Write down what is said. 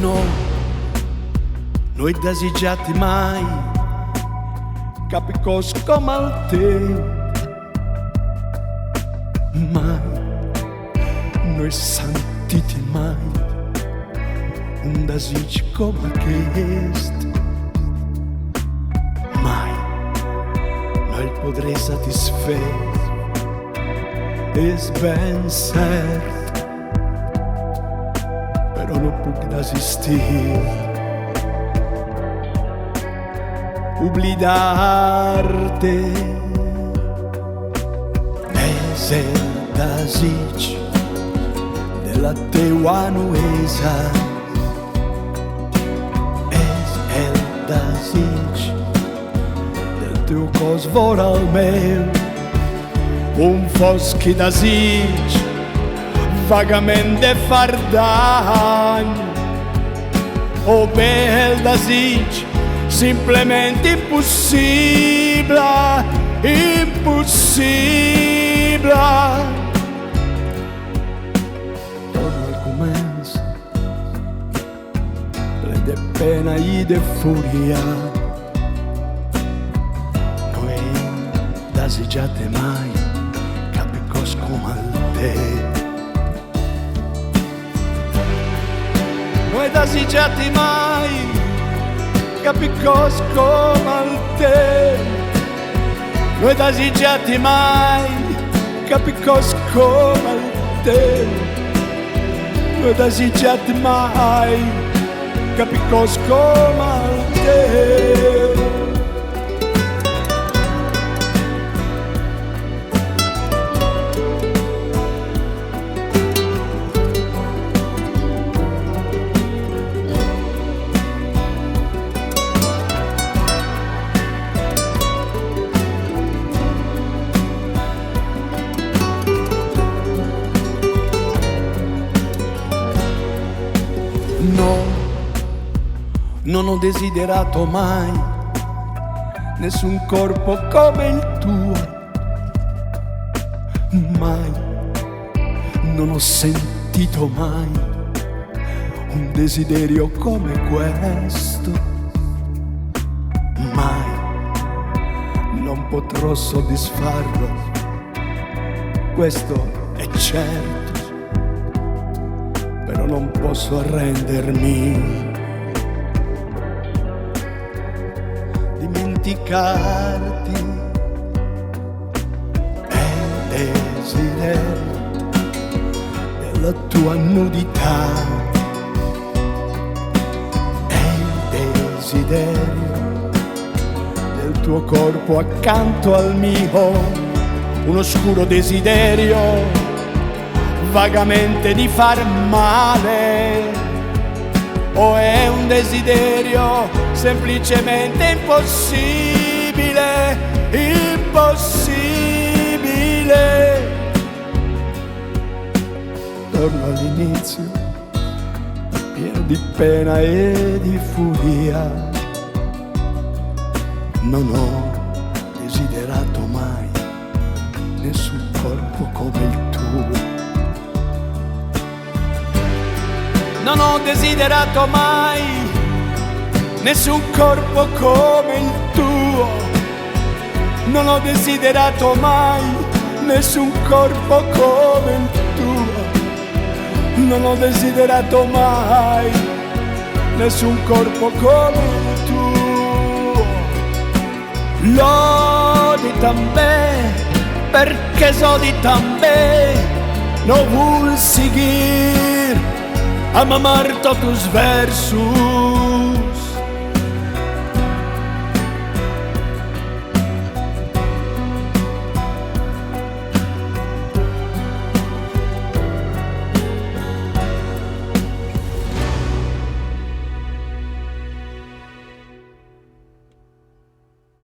No, noi desejati mai, capicos come al teu, mai, noi sentiti mai, un desig come aquest, mai, noi podrei satisfer, és ben cert, però no puc desistir. Oblidar-te és el desig de la teua nuesa, és el desig del teu cos vora el meu, un fosc desig vagament de far dany, o bé el desig simplement impossible, impossible. Torno al començ, ple de pena i de fúria. No he desitjat mai cap cos com el teu. No he desitjat mai capicos come el teu. No he desitjat mai capicos come el teu. No he desitjat mai capicos come el teu. No, non ho desiderato mai nessun corpo come il tuo, mai, non ho sentito mai un desiderio come questo, mai, non potrò soddisfarlo, questo è certo. Però non posso arrendermi, dimenticarti è il desiderio della tua nudità, è il desiderio del tuo corpo accanto al mio, un oscuro desiderio vagamente di far male, o è un desiderio semplicemente impossibile, impossibile. Torno all'inizio, pieno di pena e di furia. Non ho desiderato mai nessun corpo come il tuo. Non ho desiderato mai nessun corpo come il tuo. Non ho desiderato mai nessun corpo come il tuo. Non ho desiderato mai nessun corpo come il tuo. L'odi també perquè s'odi també. No vull seguir a mamar tots els versos